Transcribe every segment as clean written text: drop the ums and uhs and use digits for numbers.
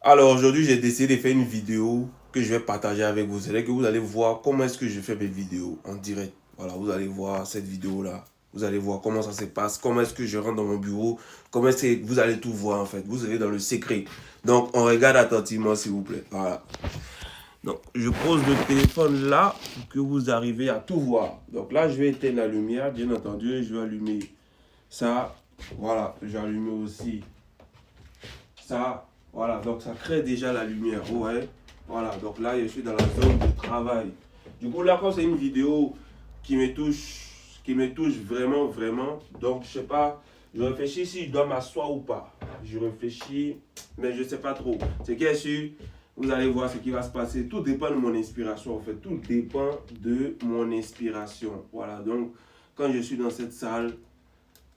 Alors aujourd'hui, j'ai décidé de faire une vidéo que je vais partager avec vous. C'est-à-dire que vous allez voir comment est-ce que je fais mes vidéos en direct. Voilà, vous allez voir cette vidéo-là. Vous allez voir comment ça se passe, comment est-ce que je rentre dans mon bureau, comment est-ce que vous allez tout voir en fait. Vous serez dans le secret. Donc, on regarde attentivement s'il vous plaît. Voilà. Donc, je pose le téléphone là pour que vous arrivez à tout voir. Donc là, je vais éteindre la lumière, bien entendu. Je vais allumer ça. Voilà, j'ai allumé aussi ça, voilà, donc ça crée déjà la lumière, ouais. Voilà, donc là, je suis dans la zone de travail. Du coup, là, quand c'est une vidéo qui me touche vraiment, vraiment, donc je sais pas, je réfléchis si je dois m'asseoir ou pas. Je réfléchis, mais je sais pas trop. C'est qu'il est sûr, vous allez voir ce qui va se passer. Tout dépend de mon inspiration, en fait. Tout dépend de mon inspiration. Voilà, donc quand je suis dans cette salle,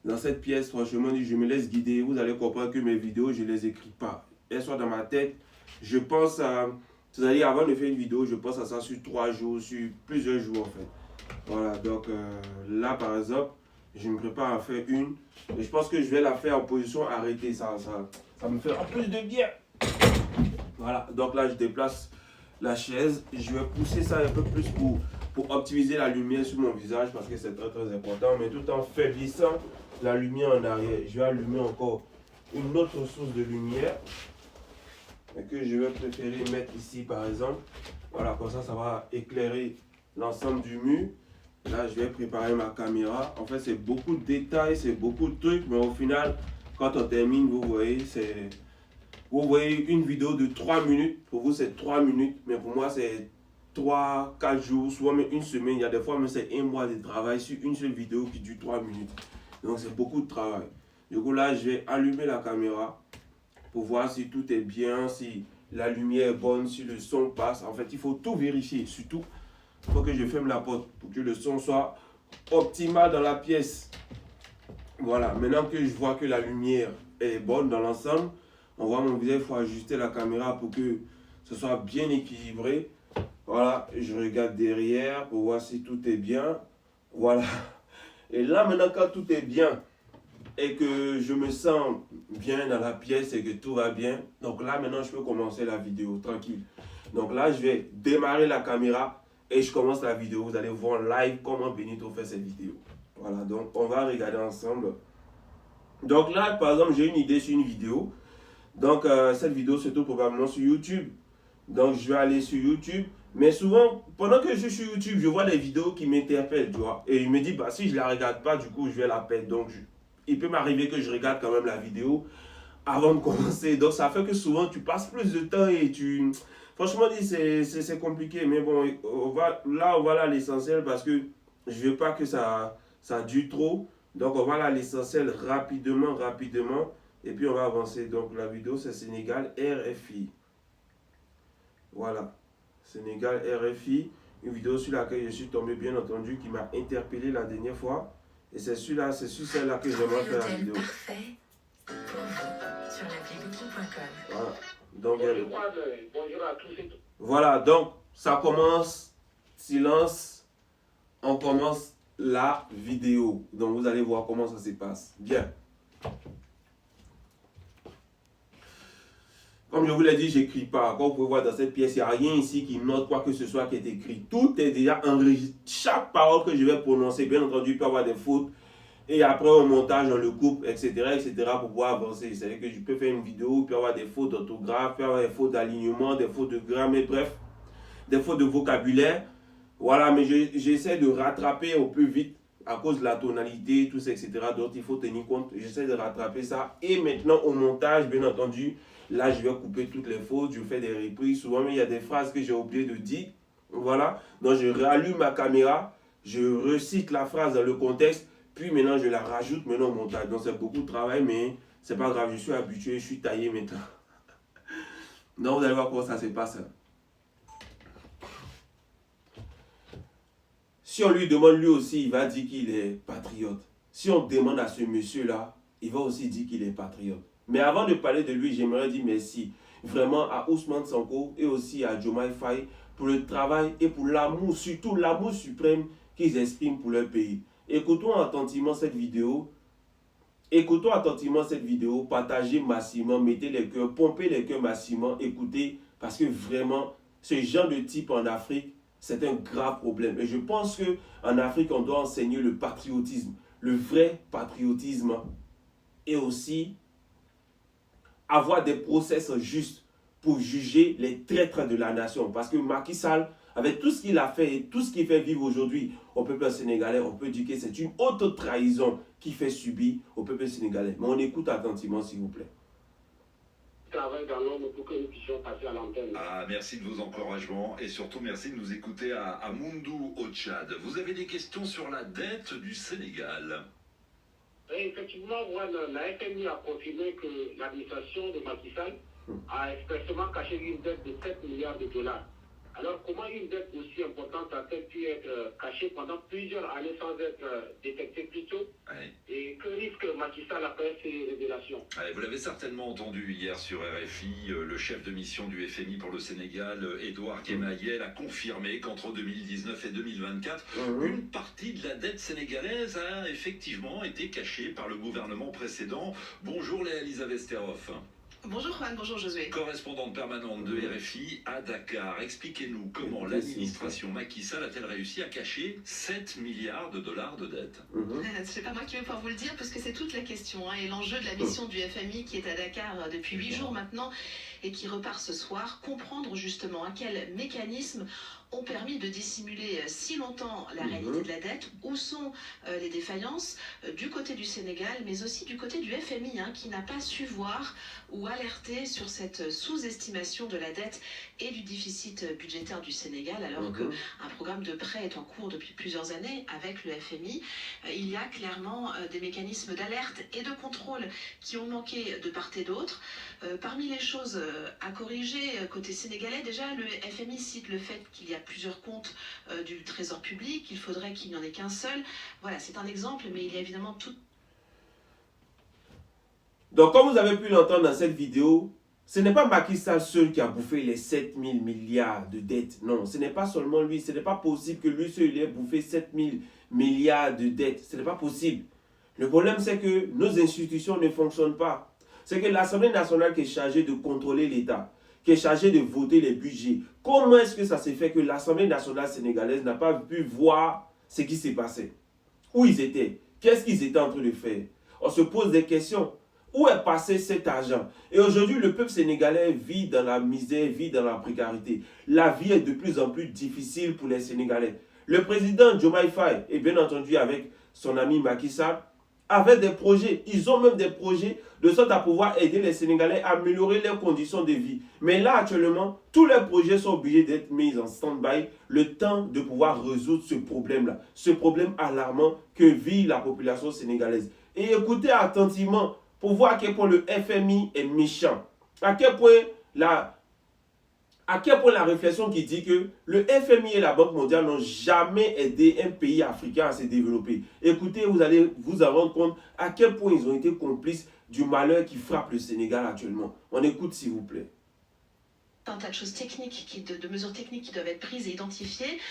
dans cette pièce, franchement, je me laisse guider. Vous allez comprendre que mes vidéos, je ne les écris pas. Elles sont dans ma tête. Je pense à. C'est-à-dire, avant de faire une vidéo, je pense à ça sur 3 jours, sur plusieurs jours en fait. Voilà, donc là par exemple, je me prépare à faire une. Et je pense que je vais la faire en position arrêtée. Ça me fait en plus de bien. Voilà, donc là je déplace la chaise. Je vais pousser ça un peu plus pour optimiser la lumière sur mon visage parce que c'est très très important. Mais tout en faiblissant la lumière en arrière. Je vais allumer encore une autre source de lumière que je vais préférer mettre ici par exemple. Voilà, comme ça va éclairer l'ensemble du mur. Là, je vais préparer ma caméra. En fait, c'est beaucoup de détails, c'est beaucoup de trucs, mais au final, quand on termine, vous voyez une vidéo de 3 minutes. Pour vous, c'est 3 minutes, mais pour moi, c'est 3 4 jours, soit même une semaine. Il y a des fois, même c'est un mois de travail sur une seule vidéo qui dure 3 minutes. Donc, c'est beaucoup de travail. Du coup, là, je vais allumer la caméra pour voir si tout est bien, si la lumière est bonne, si le son passe. En fait, il faut tout vérifier. Surtout, il faut que je ferme la porte pour que le son soit optimal dans la pièce. Voilà, maintenant que je vois que la lumière est bonne dans l'ensemble, on voit mon visage, il faut ajuster la caméra pour que ce soit bien équilibré. Voilà, je regarde derrière pour voir si tout est bien. Voilà. Et là, maintenant, quand tout est bien et que je me sens bien dans la pièce et que tout va bien, donc là, maintenant, je peux commencer la vidéo tranquille. Donc là, je vais démarrer la caméra et je commence la vidéo. Vous allez voir live comment Benito fait cette vidéo. Voilà, donc on va regarder ensemble. Donc là, par exemple, j'ai une idée sur une vidéo. Donc cette vidéo se trouve probablement sur YouTube. Donc je vais aller sur YouTube. Mais souvent, pendant que je suis sur YouTube, je vois des vidéos qui m'interpellent, tu vois. Et je me dis, bah si je la regarde pas, du coup, je vais la perdre. Donc il peut m'arriver que je regarde quand même la vidéo avant de commencer. Donc ça fait que souvent, tu passes plus de temps et tu... Franchement, c'est compliqué. Mais bon, on va là à l'essentiel parce que je veux pas que ça dure trop. Donc on va là à l'essentiel rapidement, rapidement. Et puis on va avancer. Donc la vidéo, c'est Sénégal RFI. Voilà. Sénégal RFI. Une vidéo sur laquelle je suis tombé, bien entendu, qui m'a interpellé la dernière fois. Et c'est sur celle-là que j'aimerais faire la vidéo. Sur voilà. Donc, voilà, donc ça commence. Silence. On commence la vidéo. Donc vous allez voir comment ça se passe. Bien. Comme je vous l'ai dit, j'écris pas. Comme vous pouvez voir dans cette pièce, il n'y a rien ici qui note quoi que ce soit qui est écrit. Tout est déjà enregistré. Chaque parole que je vais prononcer, bien entendu, il peut y avoir des fautes. Et après, au montage, on le coupe, etc., etc., pour pouvoir avancer. C'est-à-dire que je peux faire une vidéo, il peut y avoir des fautes d'orthographe, il peut y avoir des fautes d'alignement, des fautes de grammaire, bref, des fautes de vocabulaire. Voilà, mais j'essaie de rattraper au plus vite à cause de la tonalité, tout ça, etc. Donc, il faut tenir compte. J'essaie de rattraper ça. Et maintenant, au montage, bien entendu, là, je vais couper toutes les fautes. Je fais des reprises. Souvent, il y a des phrases que j'ai oublié de dire. Voilà. Donc, je rallume ma caméra. Je recite la phrase dans le contexte. Puis maintenant, je la rajoute maintenant au montage. Donc, c'est beaucoup de travail, mais c'est pas grave. Je suis habitué. Je suis taillé maintenant. Donc, vous allez voir comment ça se passe. Si on lui demande lui aussi, il va dire qu'il est patriote. Si on demande à ce monsieur-là, il va aussi dire qu'il est patriote. Mais avant de parler de lui, j'aimerais dire merci vraiment à Ousmane Sanko et aussi à Diomaye Faye pour le travail et pour l'amour, surtout l'amour suprême qu'ils expriment pour leur pays. Écoutons attentivement cette vidéo Écoutons attentivement cette vidéo, partagez massivement, mettez les cœurs, pompez les cœurs massivement, écoutez, parce que vraiment, ce genre de type en Afrique, c'est un grave problème. Et je pense qu'en Afrique, on doit enseigner le patriotisme, le vrai patriotisme, et aussi avoir des process justes pour juger les traîtres de la nation. Parce que Macky Sall, avec tout ce qu'il a fait et tout ce qu'il fait vivre aujourd'hui au peuple sénégalais, on peut dire que c'est une haute trahison qu'il fait subir au peuple sénégalais. Mais on écoute attentivement, s'il vous plaît. Travail dans l'ombre pour que nous puissions passer à l'antenne. Ah, merci de vos encouragements et surtout merci de nous écouter à Moundou au Tchad. Vous avez des questions sur la dette du Sénégal? Et effectivement, la FMI a confirmé que l'administration de Macky Sall a expressément caché une dette de 7 milliards de dollars. Alors, comment une dette aussi importante a-t-elle pu être cachée pendant plusieurs années sans être détectée plus tôt? Ouais. Et que risque Macky Sall après ces révélations? Ouais, vous l'avez certainement entendu hier sur RFI, le chef de mission du FMI pour le Sénégal, Edouard Gemayel, a confirmé qu'entre 2019 et 2024, une partie de la dette sénégalaise a effectivement été cachée par le gouvernement précédent. Bonjour Léa Elisabeth Sterhoff. Bonjour Juan, bonjour Josué. Correspondante permanente de RFI à Dakar, expliquez-nous comment l'administration Macky Sall a-t-elle réussi à cacher 7 milliards de dollars de dette? C'est pas moi qui vais pouvoir vous le dire parce que c'est toute la question et l'enjeu de la mission du FMI qui est à Dakar depuis 8 jours maintenant et qui repart ce soir, comprendre justement à quel mécanisme ont permis de dissimuler si longtemps la réalité de la dette, où sont les défaillances du côté du Sénégal, mais aussi du côté du FMI, qui n'a pas su voir ou alerter sur cette sous-estimation de la dette et du déficit budgétaire du Sénégal, alors qu'un programme de prêt est en cours depuis plusieurs années avec le FMI. Il y a clairement des mécanismes d'alerte et de contrôle qui ont manqué de part et d'autre. Parmi les choses à corriger côté sénégalais, déjà le FMI cite le fait qu'il y a plusieurs comptes du Trésor public, il faudrait qu'il n'y en ait qu'un seul. Voilà, c'est un exemple, mais il y a évidemment tout. Donc, comme vous avez pu l'entendre dans cette vidéo, ce n'est pas Macky Sall seul qui a bouffé les 7 000 milliards de dettes. Non, ce n'est pas seulement lui. Ce n'est pas possible que lui seul ait bouffé 7 000 milliards de dettes. Ce n'est pas possible. Le problème, c'est que nos institutions ne fonctionnent pas. C'est que l'Assemblée nationale qui est chargée de contrôler l'État, qui est chargée de voter les budgets, comment est-ce que ça s'est fait que l'Assemblée nationale sénégalaise n'a pas pu voir ce qui s'est passé? Où ils étaient? Qu'est-ce qu'ils étaient en train de faire? On se pose des questions. Où est passé cet argent? Et aujourd'hui, le peuple sénégalais vit dans la misère, vit dans la précarité. La vie est de plus en plus difficile pour les Sénégalais. Le président Diomaye Faye, et bien entendu avec son ami Macky Sall, avaient des projets. Ils ont même des projets de sorte à pouvoir aider les Sénégalais à améliorer leurs conditions de vie. Mais là, actuellement, tous les projets sont obligés d'être mis en stand-by le temps de pouvoir résoudre ce problème-là. Ce problème alarmant que vit la population sénégalaise. Et écoutez attentivement pour voir à quel point le FMI est méchant. À quel point la réflexion qui dit que le FMI et la Banque mondiale n'ont jamais aidé un pays africain à se développer. Écoutez, vous allez vous en rendre compte à quel point ils ont été complices du malheur qui frappe le Sénégal actuellement. On écoute s'il vous plaît. Un tas de choses techniques, de mesures techniques qui doivent être prises et identifiées.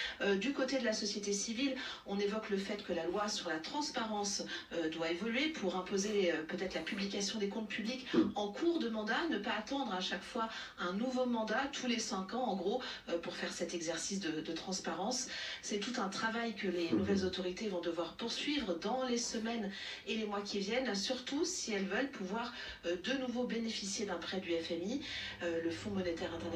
Du côté de la société civile, on évoque le fait que la loi sur la transparence doit évoluer pour imposer peut-être la publication des comptes publics en cours de mandat, ne pas attendre à chaque fois un nouveau mandat tous les 5 ans en gros pour faire cet exercice de transparence. C'est tout un travail que les nouvelles autorités vont devoir poursuivre dans les semaines et les mois qui viennent, surtout si elles veulent pouvoir de nouveau bénéficier d'un prêt du FMI. Le Fonds monétaire international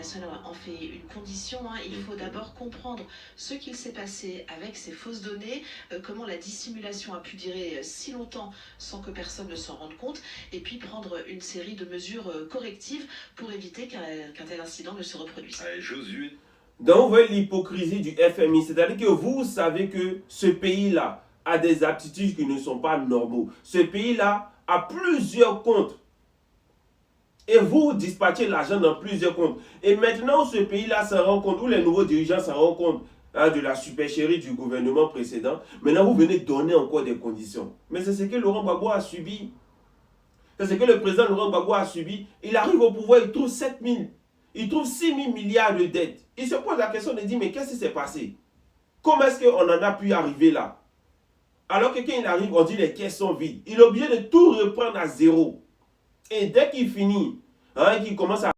en fait une condition. Il faut d'abord comprendre ce qu'il s'est passé avec ces fausses données, comment la dissimulation a pu durer si longtemps sans que personne ne s'en rende compte, et puis prendre une série de mesures correctives pour éviter qu'un tel incident ne se reproduise. Allez, Josué. Donc, vous voyez l'hypocrisie du FMI, c'est-à-dire que vous savez que ce pays-là a des aptitudes qui ne sont pas normaux. Ce pays-là a plusieurs comptes. Et vous dispatchez l'argent dans plusieurs comptes. Et maintenant, ce pays-là se rend compte, où les nouveaux dirigeants se rendent compte de la supercherie du gouvernement précédent, maintenant vous venez donner encore des conditions. Mais c'est ce que Laurent Gbagbo a subi. C'est ce que le président Laurent Gbagbo a subi. Il arrive au pouvoir, il trouve 7 000, il trouve 6 000 milliards de dettes. Il se pose la question de dire, mais qu'est-ce qui s'est passé? Comment est-ce qu'on en a pu arriver là? Alors que quand il arrive, on dit les caisses sont vides. Il est obligé de tout reprendre à zéro. Et dès qu'il finit, hein, qu'il commence à